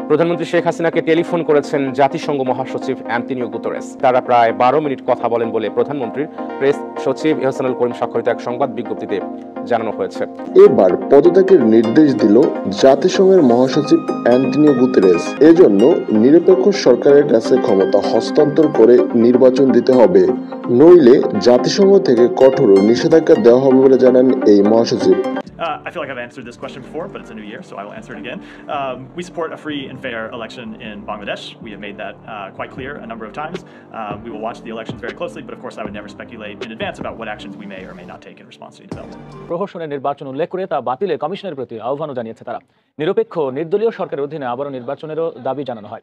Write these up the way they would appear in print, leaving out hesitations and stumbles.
প্রধানমন্ত্রী শেখ হাসিনাকে টেলিফোন করেছেন জাতিসংঘ মহাসচিব অ্যান্টনিও গুতেরেস। তারা প্রায় 12 মিনিট কথা বলেন বলে প্রধানমন্ত্রীর প্রেস সচিব ইহসানুল করিম স্বাক্ষরিত এক সংবাদ বিজ্ঞপ্তিতে জানানো হয়েছে। এবার পদত্যাগের নির্দেশ দিল জাতিসংঘের মহাসচিব অ্যান্টনিও গুতেরেস। এজন্য নিরপেক্ষ সরকারের কাছে ক্ষমতা হস্তান্তর করে নির্বাচন দিতে হবে, নইলে জাতিসংঘ থেকে কঠোর নিষেধাজ্ঞা দেওয়া হবে বলে জানান এই মহাসচিব। I feel like I've answered this question before, but it's a new year, so I will answer it again. We support a free and fair election in Bangladesh. We have made that quite clear a number of times. We will watch the elections very closely, but of course I would never speculate in advance about what actions we may or may not take in response to the development. প্রহসনের নির্বাচন উল্লেখ করে তা বাতিলে কমিশনের প্রতি আহ্বানও জানিয়েছে তারা। নিরপেক্ষ নির্দলীয় সরকারের অধীনে আবারও নির্বাচনেরও দাবি জানানো হয়।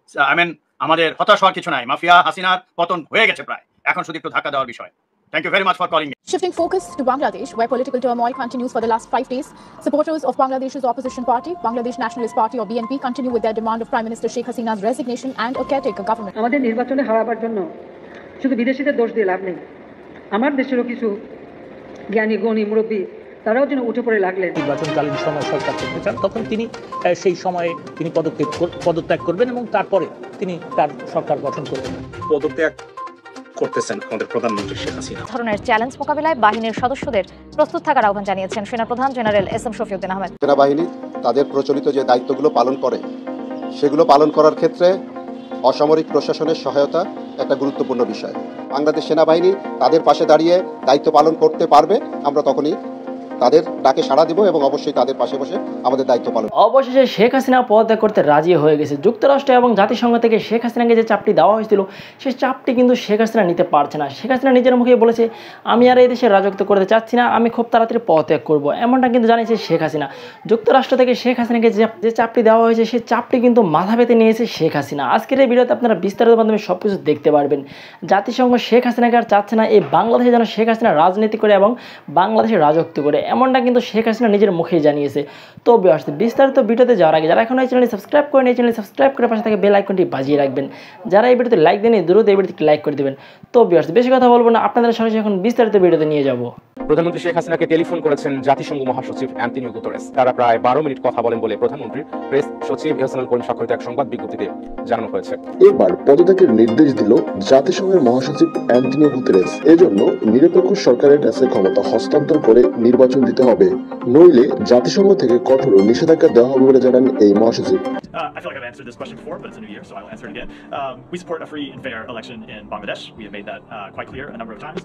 আমাদের হতাশ হওয়ার কিছু নাই, মাফিয়া হাসিনার পতন হয়ে গেছে প্রায়, এখন শুধু একটু ধাক্কা দেওয়ার বিষয়। Thank you very much for calling me. Shifting focus to Bangladesh, where political turmoil continues for the last 5 days, supporters of Bangladesh's opposition party, Bangladesh Nationalist Party or BNP, continue with their demand of Prime Minister Sheikh Hasina's resignation and a caretaker government. আমাদের নির্বাচনে হারাবার জন্য শুধু বিদেশিদের দোষ দিয়ে লাভ নেই। আমার দেশেরও কিছু জ্ঞানী গুণী মুরব্বী তারাও যেন উঠে পড়ে লাগলেন। নির্বাচনকালীন সময় সরকার করতে চান, তখন তিনি সেই সময়ে তিনি পদত্যাগ করবেন এবং তারপরে তিনি তার সরকার গঠন করবেন। পদত্যাগ করতেছেন আমাদের প্রধানমন্ত্রী শেখ হাসিনা। ধরনের চ্যালেঞ্জ মোকাবিলায় বাহিনীর সদস্যদের প্রস্তুত থাকার আহ্বান জানিয়েছেন সেনাপ্রধান general S M Shafiuddin Ahmed. সেনাবাহিনী তাদের প্রচলিত যে দায়িত্বগুলো পালন করে সেগুলো পালন করার ক্ষেত্রে অসামরিক প্রশাসনের সহায়তা একটা গুরুত্বপূর্ণ বিষয়। বাংলাদেশ সেনাবাহিনী তাদের পাশে দাঁড়িয়ে দায়িত্ব পালন করতে পারবে, আমরা তখনই তাদের ডাকে সাড়া দিব এবং অবশ্যই তাদের পাশে বসে আমাদের দায়িত্ব পালন। অবশেষে শেখ হাসিনা পদত্যাগ করতে রাজি হয়ে গেছে। যুক্তরাষ্ট্র এবং জাতিসংঘ থেকে শেখ হাসিনাকে যে চাপটি দেওয়া হয়েছিল সেই চাপটি কিন্তু শেখ হাসিনা নিতে পারছে না। শেখ হাসিনা নিজের মুখে বলেছে, আমি আর এই দেশে রাজত্ব করতে চাচ্ছি না, আমি খুব তাড়াতাড়ি পদত্যাগ করবো, এমনটা কিন্তু জানিয়েছে শেখ হাসিনা। যুক্তরাষ্ট্র থেকে শেখ হাসিনাকে যে চাপটি দেওয়া হয়েছে সেই চাপটি কিন্তু মাথা পেতে নিয়েছে শেখ হাসিনা। আজকের এই ভিডিওতে আপনারা বিস্তারিত মাধ্যমে সব কিছু দেখতে পারবেন। জাতিসংঘ শেখ হাসিনাকে আর চাচ্ছে না এই বাংলাদেশে যেন শেখ হাসিনা রাজনীতি করে এবং বাংলাদেশে রাজত্ব করে, এমনটা কিন্তু শেখ হাসিনা নিজের মুখেই জানিয়েছে। তো বিস্তারিত ভিডিওতে যাওয়ার আগে যারা এখন এই চ্যানেলটি সাবস্ক্রাইব করেন, এই চ্যানেলটি সাবস্ক্রাইব করে পাশে থেকে বেল আইকনটি বাজিয়ে রাখবেন। যারা এই ভিডিওতে লাইক দেন দ্রুত এই ভিডিওতে লাইক করে দেবেন। তো বেশি কথা বলবো না, আপনাদের সরাসরি এখন বিস্তারিত ভিডিওতে নিয়ে যাব। প্রধানমন্ত্রী শেখ হাসিনাকে টেলিফোন করেছেন জাতিসংঘ মহাসচিব অ্যান্টনিও গুতেরেস। তারা প্রায় 12 মিনিট কথা বলেন বলে প্রধানমন্ত্রীর প্রেস সচিব ইহসানুল করিম স্বাক্ষরিত এক সংবাদ বিজ্ঞপ্তিতে জানানো হয়েছে। এবার পদত্যাগের নির্দেশ দিল জাতিসংঘের মহাসচিব অ্যান্টনিও গুতেরেস। এজন্য নিরপেক্ষ সরকারের কাছে ক্ষমতা হস্তান্তর করে নির্বাচন দিতে হবে, নইলে জাতিসংঘ থেকে কঠোর নিষেধাজ্ঞা দেওয়া হবে বলে জানান এই মহাসচিব। I feel like I've answered this question before, but it's a new year, so I will answer it again. We support a free and fair election in Bangladesh. We have made that quite clear a number of times.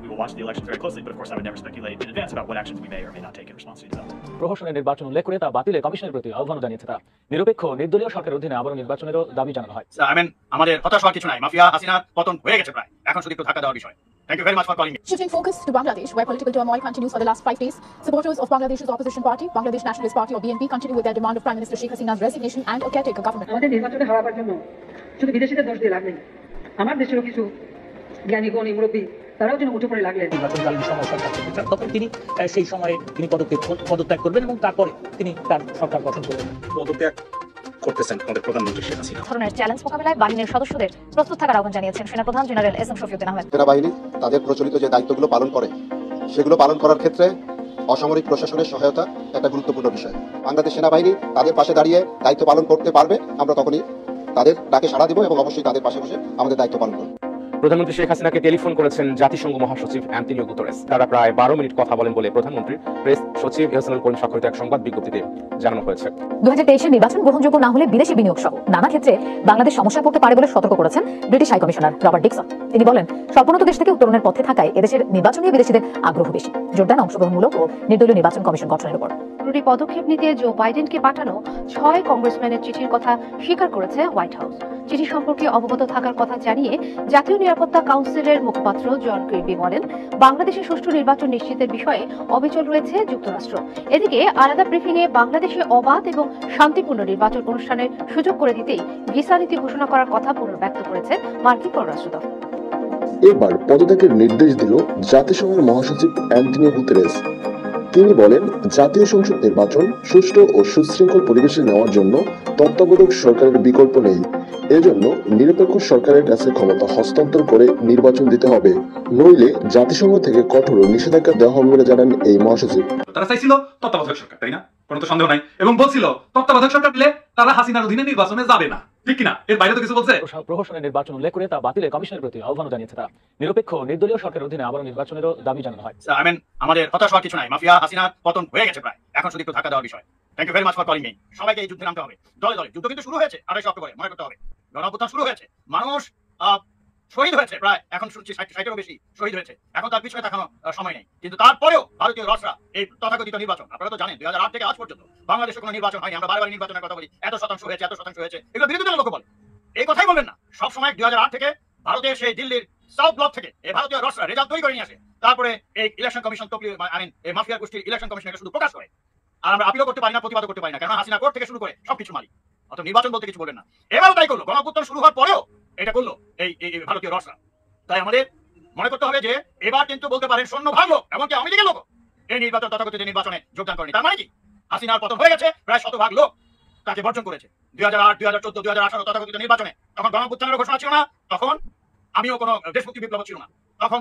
We will watch the elections very closely, but of course I would never speculate in advance about what actions we may or may not take in response to the development. প্রহসনের নির্বাচন উল্লেখ করে তা বাতিলে কমিশনের প্রতি আহ্বানও জানিয়েছে তারা। নিরপেক্ষ নির্দলীয় সরকারের অধীনে আবারও নির্বাচনেরও দাবি জানানো হয়। আমাদের হতাশ হওয়ার কিছু নাই, মাফিয়া হাসিনার পতন হয়ে গেছে প্রায়, এখন শুধু একটু ধাক্কা দেওয়ার বিষয়। Thank you very much for calling me. Shifting focus to Bangladesh, where political turmoil continues for the last 5 days, supporters of Bangladesh's opposition party, Bangladesh Nationalist Party or BNP, continue with their demand of Prime Minister Sheikh Hasina's resignation and a caretaker government. আমাদের নির্বাচনে হারাবার জন্য শুধু বিদেশিদের দোষ দিয়ে লাভ নেই। আমার দেশেরও কিছু জ্ঞানী গুণী মুরব্বী তারাও যেন উঠে পড়ে লাগলেন। নির্বাচনকালীন সময় সরকার করতে চান, তখন তিনি সেই সময়ে তিনি পদত্যাগ করবেন এবং তারপরে তিনি তার সরকার গঠন করবেন। পদত্যাগ করতেছেন আমাদের প্রধানমন্ত্রী শেখ হাসিনা। ধরনের চ্যালেঞ্জ মোকাবিলায় বাহিনীর সদস্যদের প্রস্তুত থাকার আহ্বান জানিয়েছেন সেনাপ্রধান general S M Shafiuddin Ahmed. সেনাবাহিনী তাদের প্রচলিত যে দায়িত্বগুলো পালন করে সেগুলো পালন করার ক্ষেত্রে অসামরিক প্রশাসনের সহায়তা একটা গুরুত্বপূর্ণ বিষয়। বাংলাদেশ সেনাবাহিনী তাদের পাশে দাঁড়িয়ে দায়িত্ব পালন করতে পারবে, আমরা তখনই তাদের ডাকে সাড়া দিব এবং অবশ্যই তাদের পাশে বসে আমাদের দায়িত্ব পালন করব। প্রধানমন্ত্রী শেখ হাসিনাকে টেলিফোন করেছেন জাতিসংঘ মহাসচিব অ্যান্টনিও গুতেরেস। তারা প্রায় 12 মিনিট কথা বলেন বলে প্রধানমন্ত্রীর প্রেস সচিব ইহসানুল করিম স্বাক্ষরিত এক সংবাদ বিজ্ঞপ্তিতে জানানো হয়েছে। 2023 নির্বাচন গ্রহণযোগ্য না হলে বিদেশি বিনিয়োগ সহ নানা ক্ষেত্রে বাংলাদেশ সমস্যায় পড়তে পারে বলে সতর্ক করেছেন British high commissioner Robert Dickson. তিনি বলেন, স্বল্পোন্নত দেশ থেকে উত্তরণের পথে থাকায় এদেশের নির্বাচন নিয়ে বিদেশিদের আগ্রহ বেশি। জোর দেন অংশগ্রহণমূলক ও নির্দলীয় নির্বাচন কমিশন গঠনের উপর। জরুরি পদক্ষেপ নিতে জো বাইডেনকে পাঠানো 6 কংগ্রেসম্যানের চিঠির কথা স্বীকার করেছে হোয়াইট হাউস। চিঠি সম্পর্কে অবগত থাকার কথা জানিয়ে জাতীয় নিরাপত্তা কাউন্সিলের মুখপাত্র জন কির্বি বলেন, বাংলাদেশে সুষ্ঠু নির্বাচন নিশ্চিতের বিষয়ে অবিচল রয়েছে যুক্তরাষ্ট্র। এদিকে আলাদা ব্রিফিংয়ে বাংলাদেশে অবাধ এবং শান্তিপূর্ণ নির্বাচন অনুষ্ঠানের সুযোগ করে দিতেই ভিসা নীতি ঘোষণা করার কথা পুনর্ব্যক্ত করেছে মার্কিন পররাষ্ট্র দপ্তর। এবার পদত্যাগের নির্দেশ দিল জাতিসংঘের মহাসচিব অ্যান্টনিও গুতেরেস। তিনি বলেন, জাতীয় সংসদ নির্বাচন সুষ্ঠু ও সুশৃঙ্খল পরিবেশে নেওয়ার জন্য তত্ত্বাবধায়ক সরকারের বিকল্প নেই। এজন্য নিরপেক্ষ সরকারের কাছে ক্ষমতা হস্তান্তর করে নির্বাচন দিতে হবে, নইলে জাতিসংঘ থেকে কঠোর নিষেধাজ্ঞা দেওয়া হবে বলে জানান এই মহাসচিব। তারা চাইছিল তত্ত্বাবধায়ক সরকার, তাই না? কোনো তো সন্দেহ নাই, এবং বলছিল তত্ত্বাবধায়ক সরকার পেলে তারা হাসিনার অধীনে নির্বাচনে যাবে না, ঠিক কিনা? এর বাইরে তো কিছু বলছে। প্রহসনের নির্বাচন উল্লেখ করে তা বাতিলে কমিশনের প্রতি আহ্বান জানিয়েছে তারা। নিরপেক্ষ নির্দলীয় সরকারের অধীনে আবারও নির্বাচনেরও দাবি জানানো হয়। আমাদের হতাশ হওয়ার কিছু নাই, মাফিয়া হাসিনার পতন হয়ে গেছে প্রায়, এখন শুধু একটু ধাক্কা দেওয়ার বিষয়। Thank you very much for calling me. সবাইকে এই যুদ্ধে নামতে হবে, দলে দলে। যুদ্ধ কিন্তু শুরু হয়েছে 28 অক্টোবরে, মনে করতে হবে। গণঅভ্যুত্থান শুরু হয়েছে, মানুষ শহীদ হয়েছে প্রায়, এখন শুনছি 60-60-এরও বেশি শহীদ হয়েছে। এখন তার পিছনে তাকানোর সময় নেই। কিন্তু তারপরেও ভারতীয় রসরা এই তথাকথিত নির্বাচন, আপনারা তো জানেন 2008 থেকে আজ পর্যন্ত বাংলাদেশে কোনো নির্বাচন হয়নি। আমরা বারবার নির্বাচনের কথা বলি, এত শতাংশ হয়েছে, এত শতাংশ হয়েছে, এগুলো বিরোধী দলের লোক বলে। এই কথাই বলবেন না। সবসময় 2008 থেকে ভারতের সেই দিল্লির সাউথ ব্লক থেকে এই ভারতীয় রসরা রেজাল্ট তৈরি করে নিয়ে আসে, তারপরে এই ইলেকশন কমিশন এই মাফিয়া গোষ্ঠীর ইলেকশন কমিশনকে শুধু প্রকাশ করে। আর আমরা আপিলও করতে পারি না, প্রতিবাদ করতে পারি না, কারণ হাসিনা কোর্ট থেকে শুরু করে সবকিছু মালিক। অর্থাৎ নির্বাচন বলতে কিছু বলবেন না। এবারও তাই করলো, গণঅভ্যুত্থান শুরু হওয়ার পরেও এটা করলো এই ভারতীয় রসরা। তাই আমাদের মনে করতে হবে যে এবার কিন্তু বলতে পারেন সৈন্য ভাগলো, এমনকি আওয়ামী লীগের লোক এই নির্বাচন তথাকথিত নির্বাচনে যোগদান করেনি। তার মানে কি? হাসিনার পতন হয়ে গেছে, প্রায় 100% লোক তাকে বর্জন করেছে। 2008, 2014, 2018 তথাকথিত নির্বাচনে তখন গণঅভ্যুত্থানের ঘোষণা ছিল না, তখন আমিও কোনো দেশমুক্তি বিপ্লব ছিল না তখন।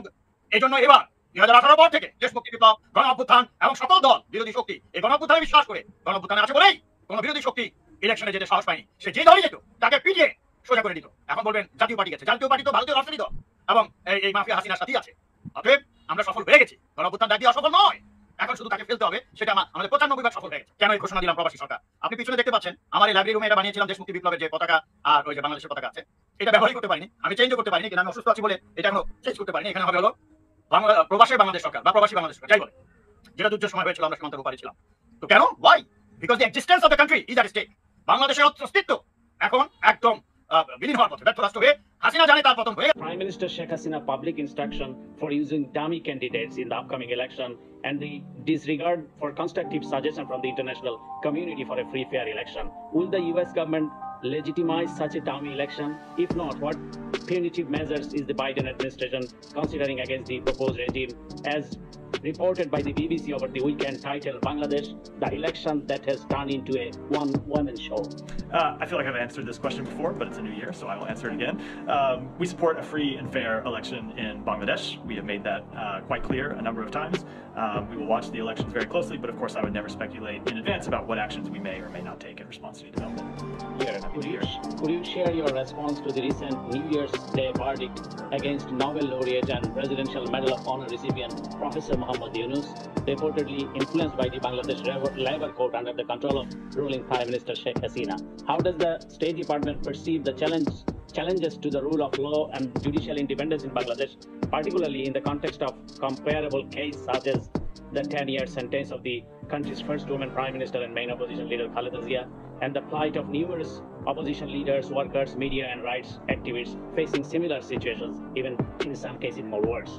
এই জন্য এবার 2018 পর থেকে দেশমুক্তি বিপ্লব, গণঅভ্যুত্থান এবং সকল দল বিরোধী শক্তি এই গণঅভ্যুত্থানে বিশ্বাস করে, গণঅভ্যুত্থানে আছে বলেই কোনো বিরোধী শক্তি ইলেকশনে যেতে সাহস পায়নি। সে যে দলই যেত তাকে পিটিয়ে সোজা করে দিত। এখন বলবেন জাতীয় পার্টি গেছে, জাতীয় পার্টি তো ভারতীয় রাষ্ট্রীয় দল এবং এই মাফিয়া হাসিনার সাথেই আছে। অতএব আমরা সফল হয়ে গেছি, গণঅভ্যুত্থান দাবি অসফল নয়। এখন শুধু তাকে ফেলতে হবে, সেটা আমাদের 95 সফল হয়ে গেছে। কেন এই ঘোষণা দিলাম প্রবাসী সরকার? আপনি পিছনে দেখতে পাচ্ছেন আমার এই লাইব্রেরি রুমে এটা বানিয়েছিলাম, দেশমুক্তি বিপ্লবের যে পতাকা আর ওই যে বাংলাদেশের পতাকা আছে, এটা ব্যবহারই করতে পারিনি, আমি চেঞ্জও করতে পারিনি, কিন্তু আমি অসুস্থ আছি বলে এটা এখনো চেঞ্জ করতে পারিনি। এখানে হবে হলো প্রবাসী বাংলাদেশ সরকার বা প্রবাসী বাংলাদেশ সরকার, যাই বলে, যেটা যুদ্ধের সময় হয়েছিল, আমরা সীমান্তের উপরে ছিলাম। তো কেন? Why? Because the existence of the country is at stake. বাংলাদেশের অস্তিত্ব এখন একদম বিলীন হওয়ার পথে, ব্যর্থ রাষ্ট্র হয়ে হাসিনা জানে তার পতন হয়ে গেছে। Prime Minister Sheikh Hasina public instruction for using dummy candidates in the upcoming election and the disregard for constructive suggestion from the international community for a free fair election. Will the US government legitimize such a dummy election? If not, what punitive measures is the Biden administration considering against the proposed regime? As reported by the BBC over the weekend, titled Bangladesh, the election that has turned into a one-woman show. I feel like I've answered this question before, but it's a new year, so I will answer it again. We support a free and fair election in Bangladesh. We have made that quite clear a number of times. We will watch the elections very closely, but of course I would never speculate in advance about what actions we may or may not take in response to the development. Could you share your response to the recent New Year's Day verdict against Nobel laureate and Presidential Medal of Honor recipient Professor Muhammad Yunus, reportedly influenced by the Bangladesh Labour Court under the control of ruling Prime Minister Sheikh Hasina? How does the State Department perceive the challenges to the rule of law and judicial independence in Bangladesh, particularly in the context of comparable case such as the 10-year sentence of the country's first woman Prime Minister and main opposition leader Khaleda Zia, and the plight of numerous opposition leaders, workers, media and rights activists facing similar situations, even in some cases more worse?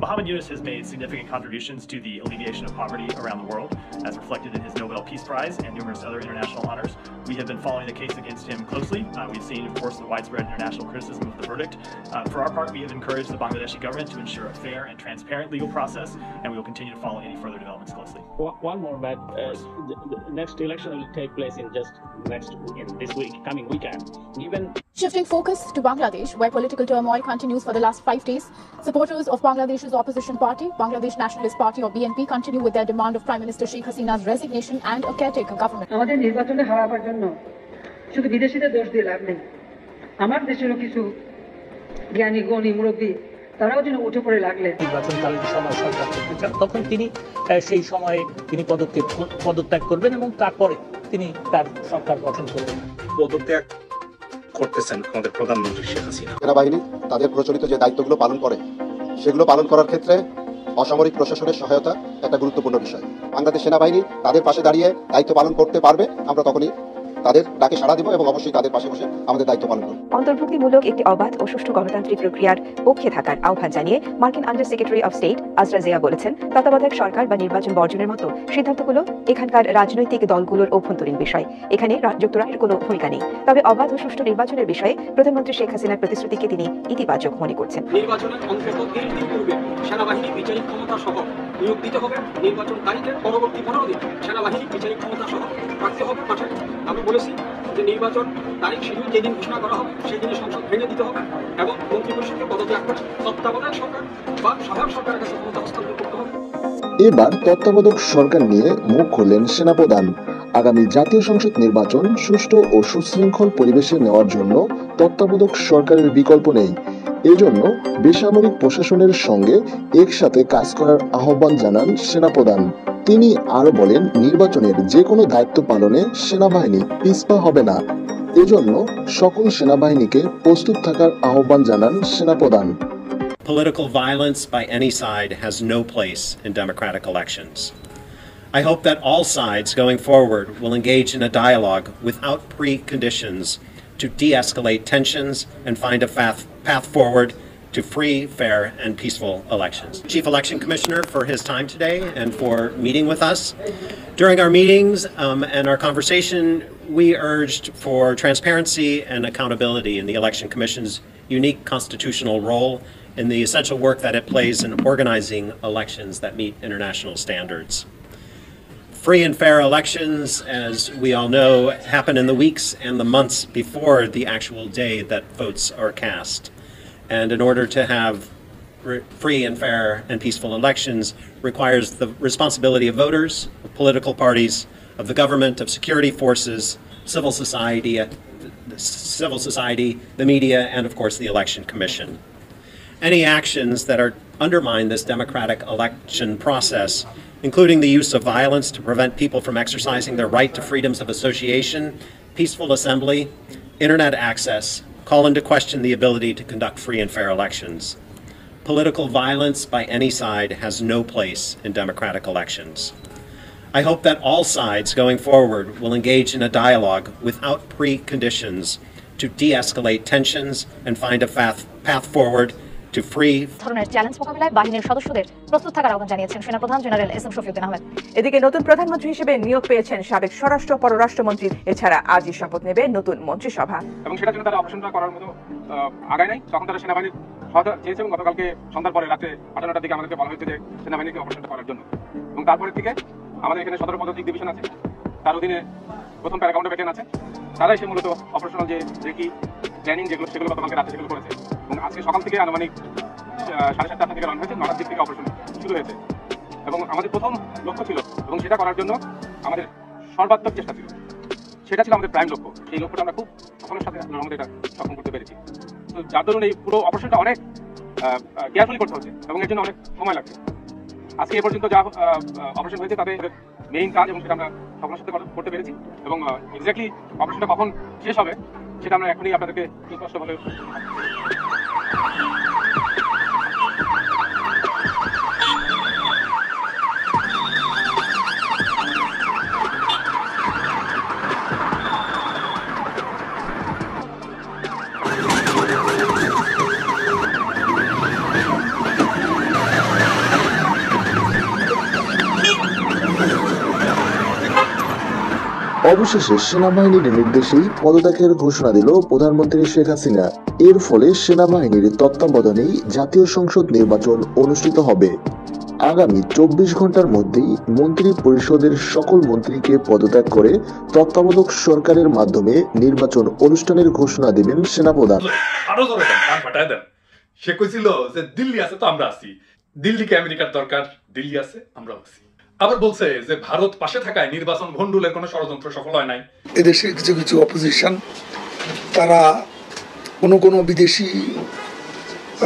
Muhammad Yunus has made significant contributions to the alleviation of poverty around the world, as reflected in his Nobel Peace Prize and numerous other international honors. We have been following the case against him closely. We've seen, of course, the widespread international criticism of the verdict. For our part, we have encouraged the Bangladeshi government to ensure a fair and transparent legal process, and we will continue to follow any further developments closely. One more, Matt. The next election will take place in this week, coming weekend. Shifting focus to Bangladesh, where political turmoil continues for the last 5 days, supporters of Bangladesh's opposition party, Bangladesh Nationalist Party or BNP, continue with their demand of Prime Minister Sheikh Hasina's resignation and a caretaker government. আমাদের নির্বাচনে হারাবার জন্য শুধু বিদেশিদের দোষ দিয়ে লাভ নেই। আমার দেশেরও কিছু জ্ঞানী গণী মুরব্বী তারাও যেন উঠে পড়ে লাগলেন। নির্বাচনকালীন সময় সরকার করতে চান, তখন তিনি সেই সময়ে তিনি পদত্যাগ করবেন এবং তারপরে তিনি তার সরকার গঠন করবেন। পদত্যাগ করতেছেন আমাদের প্রধানমন্ত্রী শেখ হাসিনা। সেনাবাহিনী তাদের প্রচলিত যে দায়িত্বগুলো পালন করে সেগুলো পালন করার ক্ষেত্রে অসামরিক প্রশাসনের সহায়তা একটা গুরুত্বপূর্ণ বিষয়। বাংলাদেশ সেনাবাহিনী তাদের পাশে দাঁড়িয়ে দায়িত্ব পালন করতে পারবে, আমরা তখনই তাদের ডাকে সাড়া দেব এবং অবশ্যই তাদের পাশে বসে আমাদের দায়িত্ব পালন করব। অন্তর্ভুক্তিমূলক একটি অবাধ ও সুষ্ঠু গণতান্ত্রিক প্রক্রিয়ার পক্ষে থাকার আহ্বান জানিয়ে মার্কিন আন্ডার সেক্রেটারি অফ স্টেট আজরা জিয়া বলেছেন, তত্ত্বাবধায়ক সরকার বা নির্বাচন বর্জনের মতো সিদ্ধান্তগুলো এখানকার রাজনৈতিক দলগুলোর অভ্যন্তরীণ বিষয়। এখানে যুক্তরাষ্ট্রের কোনো ভূমিকা নেই। তবে অবাধ ও সুষ্ঠু নির্বাচনের বিষয়ে প্রধানমন্ত্রী শেখ হাসিনার প্রতিশ্রুতিকে তিনি ইতিবাচক মনে করছেন। নির্বাচনের অন্তত 3 দিন পূর্বে সেনাবাহিনী বিচারিক ক্ষমতা সহ নিয়োগ দিতে হবে, নির্বাচন তারিখের পরবর্তী 15 দিন সেনাবাহিনী বিচারিক ক্ষমতা সহ রাখতে হবে মাঠে। আমি বলেছি যে নির্বাচন তারিখ শিডিউল যেদিন ঘোষণা করা হবে সেই দিনে সংসদ ভেঙে দিতে হবে এবং মন্ত্রিপরিষদকে পদত্যাগ করে তত্ত্বাবধায়ক সরকার বা সহায়ক সরকারের কাছে ক্ষমতা হস্তান্তর করতে হবে। এবার তত্ত্বাবধায়ক সরকার নিয়ে মুখ খুললেন সেনাপ্রধান। আগামী জাতীয় সংসদ নির্বাচন সুষ্ঠু ও সুশৃঙ্খল পরিবেশে নেওয়ার জন্য তত্ত্বাবধায়ক সরকারের বিকল্প নেই। এজন্য বেসামরিক প্রশাসনের সঙ্গে একসাথে কাজ করার আহ্বান জানান সেনাপ্রধান। তিনি আরো বলেন, নির্বাচনের যে কোনো দায়িত্ব পালনে সেনাবাহিনী পিছপা হবে না। এজন্য সকল সেনাবাহিনীকে প্রস্তুত থাকার আহ্বান জানান সেনাপ্রধান। Political violence by any side has no place in democratic elections. I hope that all sides going forward will engage in a dialogue without preconditions to de-escalate tensions and find a path forward to free, fair, and peaceful elections. Chief Election Commissioner for his time today and for meeting with us. During our meetings and our conversation, we urged for transparency and accountability in the Election Commission's unique constitutional role in the essential work that it plays in organizing elections that meet international standards. Free and fair elections, as we all know, happen in the weeks and the months before the actual day that votes are cast. And in order to have free and fair and peaceful elections requires the responsibility of voters, of political parties, of the government, of security forces, civil society, the media, and of course the Election Commission. Any actions that undermine this democratic election process, including the use of violence to prevent people from exercising their right to freedoms of association, peaceful assembly, internet access, call into question the ability to conduct free and fair elections. Political violence by any side has no place in democratic elections. I hope that all sides going forward will engage in a dialogue without preconditions to de-escalate tensions and find a path forward to free. ধরনের challenge মোকাবিলায় বাহিনীর সদস্যদের প্রস্তুত থাকার আহ্বান জানিয়েছেন সেনাপ্রধান general SM Shafiuddin Ahmed. এদিকে নতুন প্রধানমন্ত্রী হিসেবে নিয়োগ পেয়েছেন সাবেক স্বরাষ্ট্র পররাষ্ট্রমন্ত্রী। এছাড়া আজই শপথ নেবে নতুন মন্ত্রিসভা। এবং সেটার জন্য তারা অপারেশনটা করার মতো আগায় নাই। তখন তারা সেনাবাহিনীর সহায়তা চেয়েছে এবং গতকালকে সন্ধ্যার পরে রাতে 8টার দিকে আমাদেরকে বলা হয়েছে যে সেনাবাহিনীকে অপারেশনটা করার জন্য। এবং তারপরের দিকে আমাদের এখানে 17 পদাতিক ডিভিশন আছে, তার অধীনে প্রথম প্যারাকাউন্টার ব্যাটালিয়ন আছে। তারাই সে মূলত অপারেশনাল যে কি প্ল্যানিং সেগুলো গতকালকে রাতে সেগুলো করেছে। এবং আজকে সকাল থেকে আনুমানিক 7:30 থেকে রান হয়েছে, 9টার দিক থেকে অপারেশন শুরু হয়েছে। এবং আমাদের প্রথম লক্ষ্য ছিল এবং সেটা করার জন্য আমাদের সর্বাত্মক চেষ্টা ছিল, সেটা ছিল আমাদের প্রাইম লক্ষ্য। সেই লক্ষ্যটা আমরা খুব সফলের সাথে আমাদের এটা সফল করতে পেরেছি। তো যার দরুন এই পুরো অপারেশনটা অনেক কেয়ারফুলি করতে হচ্ছে এবং এর জন্য অনেক সময় লাগছে। আজকে এ পর্যন্ত যা অপারেশন হয়েছে তাদের মেইন কাজ এবং সেটা আমরা সফলের সাথে করতে পেরেছি। এবং এক্স্যাক্টলি অপারেশনটা কখন শেষ হবে সেটা আমরা এখনই আপনাদেরকে সুস্পষ্টভাবে অবশেষে সেনাবাহিনীর নির্দেশেই পদত্যাগের ঘোষণা দিল প্রধানমন্ত্রী শেখ হাসিনা। এর ফলে সেনাবাহিনীর তত্ত্বাবধানেই জাতীয় সংসদ নির্বাচন অনুষ্ঠিত হবে। আগামী 24 ঘন্টার মধ্যেই মন্ত্রী পরিষদের সকল মন্ত্রীকে পদত্যাগ করে তত্ত্বাবধায়ক সরকারের মাধ্যমে নির্বাচন অনুষ্ঠানের ঘোষণা দিবেন সেনাপ্রধান। আরো জোরে ফাটায় দেন। সে কইছিল যে দিল্লি আছে তো আমরা আছি, দিল্লিকে আমেরিকার দরকার, দিল্লি আছে আমরা আছি। আবার বলছে যে ভারত পাশে থাকায় নির্বাচন ভণ্ডুলের কোনো ষড়যন্ত্র সফল হয় নাই। এদেশের কিছু কিছু অপোজিশন তারা কোনো বিদেশি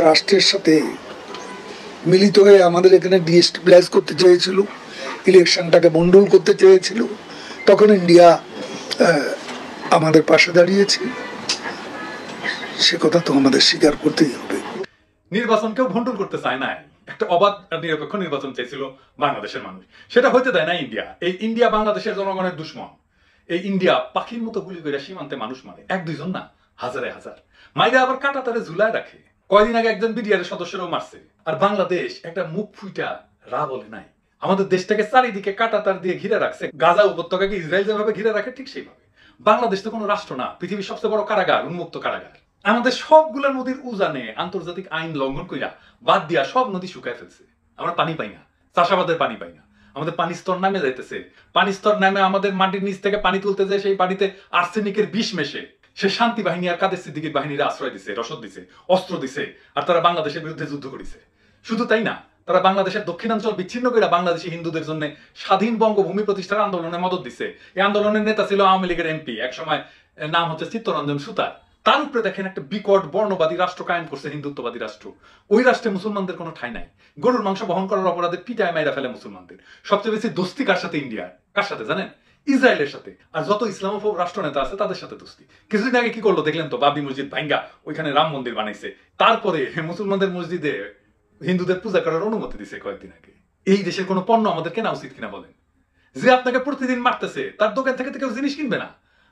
রাষ্ট্রের সাথে মিলিত হয়ে আমাদের এখানে ডিস্টেবিলাইজ করতে চেয়েছিল, ইলেকশনটাকে ভণ্ডুল করতে চেয়েছিল। তখন ইন্ডিয়া আমাদের পাশে দাঁড়িয়েছে, সে কথা তো আমাদের স্বীকার করতেই হবে। নির্বাচনকেও ভণ্ডুল করতে চায় না, একটা অবাধ আর নিরপেক্ষ নির্বাচন চাইছিল বাংলাদেশের মানুষ, সেটা হইতে দেয় না ইন্ডিয়া। এই ইন্ডিয়া বাংলাদেশের জনগণের দুশ্মন। এই ইন্ডিয়া পাখির মতো গুলি করে সীমান্তে মানুষ মারে, 1-2 জন না, হাজারে হাজার মাইরে আবার কাটা তারে ঝুলায় রাখে। কয়দিন আগে একজন বিডিআর সদস্যরাও মারছে। আর বাংলাদেশ একটা মুখ ফুইটা রা বলে নাই। আমাদের দেশটাকে চারিদিকে কাটা তার দিয়ে ঘিরে রাখছে। গাজা উপত্যকাকে ইসরায়েল যেভাবে ঘিরে রাখে ঠিক সেইভাবে। বাংলাদেশ তো কোনো রাষ্ট্র না, পৃথিবীর সবচেয়ে বড় কারাগার, উন্মুক্ত কারাগার। আমাদের সবগুলা নদীর উজানে আন্তর্জাতিক আইন লঙ্ঘন কইরা বাদ দিয়া সব নদী শুকায় ফেলছে। আমরা পানি পাই না, চাষাবাদের পানি পাই না, আমাদের পানি স্তর নামে যাইতেছে, পানি স্তর নামে আমাদের মাটির নিচ থেকে পানি তুলতে যায়, সেই পানিতে আর্সেনিকের বিষ মেশে। সে শান্তি বাহিনী আর কাদের সিদ্দিকীর বাহিনীরা আশ্রয় দিছে, রসদ দিছে, অস্ত্র দিছে, আর তারা বাংলাদেশের বিরুদ্ধে যুদ্ধ করেছে। শুধু তাই না, তারা বাংলাদেশের দক্ষিণাঞ্চল বিচ্ছিন্ন করে বাংলাদেশি হিন্দুদের জন্য স্বাধীন বঙ্গভূমি প্রতিষ্ঠার আন্দোলনে মদত দিছে। এই আন্দোলনের নেতা ছিল আওয়ামী লীগের এমপি, একসময় নাম হচ্ছে চিত্তরঞ্জন সুতার। তার উপরে দেখেন একটা বিকট বর্ণবাদী রাষ্ট্র কায়েম করছে, হিন্দুত্ববাদী রাষ্ট্র। ওই রাষ্ট্রে মুসলমানদের কোনো ঠাঁই নাই। গরুর মাংস বহন করার অপরাধে পিটায় মাইরা ফেলে মুসলমানদের। সবচেয়ে বেশি দোস্তি কার সাথে? ইন্ডিয়ার। কার সাথে জানেন? ইসরায়েলের সাথে। আর যত ইসলামোফোব রাষ্ট্রনেতা আছে তাদের সাথে দোস্তি। কিছুদিন আগে কি করলো দেখলেন তো? বাবরি মসজিদ ভাঙ্গা ওইখানে রাম মন্দির বানাইছে। তারপরে মুসলমানদের মসজিদে হিন্দুদের পূজা করার অনুমতি দিছে কয়েকদিন আগে। এই দেশের কোনো পণ্য আমাদের কেনা উচিত কিনা বলেন? যে আপনাকে প্রতিদিন মারতেছে তার দোকান থেকে কেউ জিনিস কিনবে না।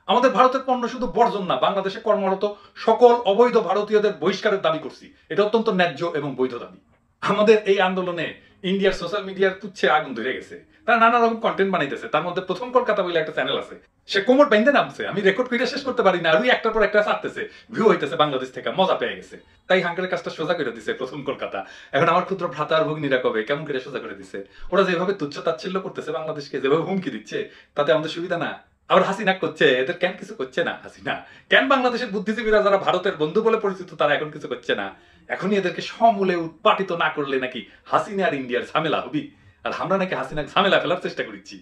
আমাদের ভারতের পণ্য শুধু বর্জন না, বাংলাদেশে কর্মরত সকল অবৈধ ভারতীয়দের বহিষ্কারের দাবি করছি। এটা অত্যন্ত ন্যায্য এবং বৈধ দাবি। আমাদের এই আন্দোলনে ইন্ডিয়ার সোশ্যাল মিডিয়ার তুচ্ছে আগুন ধরে গেছে। তারা নানা রকম কন্টেন্ট বানাইতেছে। তার মধ্যে প্রথম কলকাতা বলে একটা চ্যানেল আছে, সে কোমর বাইন্দে নামছে। আমি রেকর্ড করে শেষ করতে পারি না, আর ওই একটার পর একটা ছাড়তেছে, ভিউ হইতেছে বাংলাদেশ থেকে, মজা পেয়ে গেছে। তাই হাঙ্কারের কাজটা সোজা করে দিছে প্রথম কলকাতা। এখন আমার ক্ষুদ্র ভ্রাতা আর ভগ্নীরা কবে কেমন করে সোজা করে দিছে। ওরা যেভাবে তুচ্ছ তাচ্ছিল্য করতেছে বাংলাদেশকে, যেভাবে হুমকি দিচ্ছে, তাতে আমাদের সুবিধা না। আবার হাসিনা করছে, এদের কেন কিছু করছে না? হাসিনা কেন বাংলাদেশের বুদ্ধিজীবীরা যারা ভারতের বন্ধু বলে পরিচিত তারা এখন কিছু করছে না? এখনই এদেরকে সমূলে উৎপাটিত না করলে নাকি হাসিনা আর ইন্ডিয়ার ঝামেলা হবি। আর আমরা নাকি হাসিনা ঝামেলা ফেলার চেষ্টা করছি।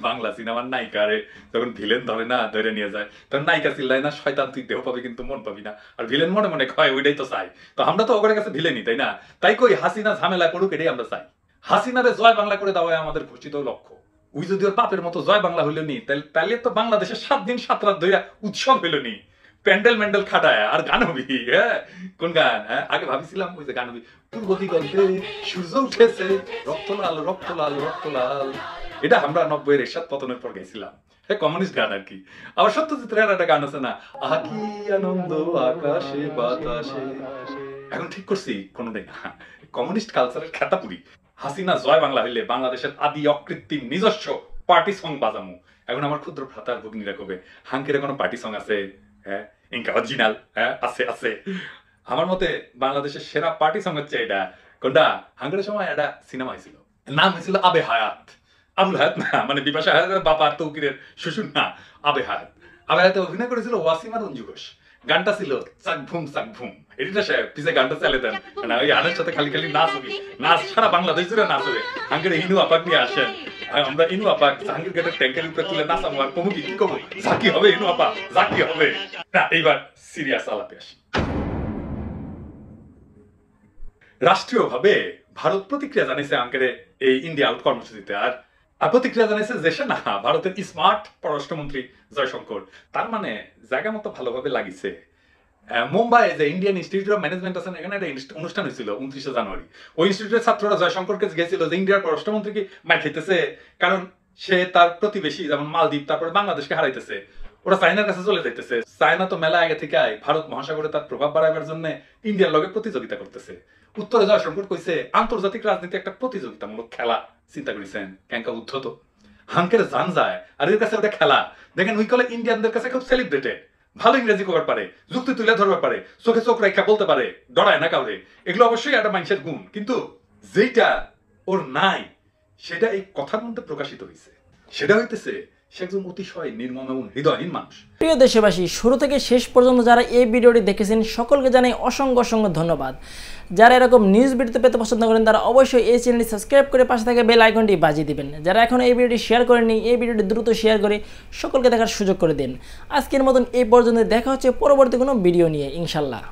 বাংলা সিনেমার নায়িকারে যখন ভিলেন ধরে না, ধরে নিয়ে যায়, তখন নায়িকা চিল্লায় না, শয়তান তুই দেহ পাবি কিন্তু মন পাবি না। আর ভিলেন মনে মনে কয় ওইটাই তো চাই। তো আমরা তো ওদের কাছে ভিলেনই, তাই না? তাই কই হাসিনা ঝামেলা করুক, এটাই আমরা চাই। হাসিনারে জয় বাংলা করে দেওয়া আমাদের ঘোষিত লক্ষ্য। ওই যদি ওর বাপের মতো জয় বাংলা হইল নি, তাহলে তো বাংলাদেশের 7 দিন 7 রাত ধরে উৎসব হইল নি, প্যান্ডেল ম্যান্ডেল খাটায়। আর গান হবি, হ্যাঁ কোন গান? হ্যাঁ আগে ভাবিছিলাম ওই যে গান হবি, পূর্ব দিগন্তে সূর্য উঠেছে রক্ত লাল রক্ত লাল রক্ত লাল। এটা আমরা 90-এর এরশাদ পতনের পর গেছিলাম, কমিউনিস্ট গান আর কি। আবার সত্যজিৎ রায়ের একটা গান আছে না, আহা কি আনন্দ আকাশে বাতাসে। এখন ঠিক করছি কোনদিন কমিউনিস্ট কালচারের খেতাপুরি। হাসিনা জয় বাংলা হইলে বাংলাদেশের আদি অকৃত্রিম নিজস্ব পার্টি সং বাজামু। এখন আমার ক্ষুদ্র ভ্রাতার ভগ্নীরা কবে হাঙ্কের কোনো পার্টি সং আছে? হ্যাঁ ইনকা অরিজিনাল, হ্যাঁ আছে আছে। আমার মতে বাংলাদেশের সেরা পার্টি সং হচ্ছে এটা। কোনটা? হাঙ্কের সময় একটা সিনেমা হয়েছিল, নাম হয়েছিল আবে হায়াত। আবুল হায়াত না, মানে বিপাশা হায়াতের বাবা তৌকিরের শ্বশুর না, আবে হায়াত। আবে হায়াতে অভিনয় করেছিল ওয়াসিম আর অঞ্জু ঘোষ। গানটা ছিল চাক ভুম চাক ভুম। এডিটর সাহেব পিছে গানটা চালিয়ে দেন, মানে ওই আনের সাথে খালি খালি নাচ হবে, নাচ সারা বাংলাদেশ জুড়ে নাচ হবে। হাঙ্গের ইনু আপাক নিয়ে আসেন, আমরা ইনু আপাক জাহাঙ্গীর গেটের ট্যাঙ্কের উপরে তুলে নাচাবো। আর কমু কি কমু, জাকি হবে ইনু আপা, জাকি হবে না। এইবার সিরিয়াস আলাপে আসি। রাষ্ট্রীয়ভাবে ভারত প্রতিক্রিয়া জানিয়েছে আঙ্কের এই ইন্ডিয়া আউট কর্মসূচিতে। আর প্রতিক্রিয়া জানিয়েছে যে সে না, ভারতের স্মার্ট পররাষ্ট্রমন্ত্রী জয়শঙ্কর। তার মানে জায়গা মতো ভালোভাবে লাগিছে। মুম্বাই যে ইন্ডিয়ান ইনস্টিটিউট অফ ম্যানেজমেন্ট আছে, এখানে একটা অনুষ্ঠান হয়েছিল 29শে জানুয়ারি। ওই ইনস্টিটিউটের ছাত্ররা জয়শঙ্করকে গেছিল যে ইন্ডিয়ার পররাষ্ট্রমন্ত্রী কি মার খাইতেছে, কারণ সে তার প্রতিবেশী যেমন মালদ্বীপ তারপরে বাংলাদেশকে হারাইতেছে। ওরা চায়নার কাছে চলে যাইতেছে। চায়না তো মেলা আগে থেকে ভারত মহাসাগরে তার প্রভাব বাড়াবার জন্য ইন্ডিয়ার লগে প্রতিযোগিতা করতেছে। উত্তরে জয়শঙ্কর কইছে আন্তর্জাতিক রাজনীতি একটা প্রতিযোগিতামূলক খেলা। চিন্তা করেছেন ক্যাঙ্কা উদ্ধত হাঙ্কের জান যায়, আর এর কাছে ওটা খেলা। দেখেন উই কলে ইন্ডিয়ানদের কাছে খুব সেলিব্রেটেড, ভালো ইংরেজি করবার পারে, যুক্তি তুলে ধরবার পারে, চোখে চোখ রেখা বলতে পারে, ডরায় না কাউরে। এগুলো অবশ্যই একটা মানুষের গুণ, কিন্তু যেটা ওর নাই সেটা এই কথার মধ্যে প্রকাশিত হয়েছে। সেটা হইতেছে সে একজন অতিশয় নির্মম এবং হৃদয়হীন মানুষ। প্রিয় দেশবাসী, শুরু থেকে শেষ পর্যন্ত যারা এই ভিডিওটি দেখেছেন সকলকে জানাই অসংখ্য অসংখ্য ধন্যবাদ। যারা এরকম নিউজ ভিডিও পেতে পছন্দ করেন তারা অবশ্যই এই চ্যানেলটি সাবস্ক্রাইব করে পাশে থাকা বেল আইকনটি বাজিয়ে দিবেন। যারা এখন এই ভিডিওটি শেয়ার করেননি, এই ভিডিওটি দ্রুত শেয়ার করে সকলকে দেখার সুযোগ করে দিন। আজকের মতন এই পর্যন্ত, দেখা হচ্ছে পরবর্তী কোনো ভিডিও নিয়ে ইনশাল্লাহ।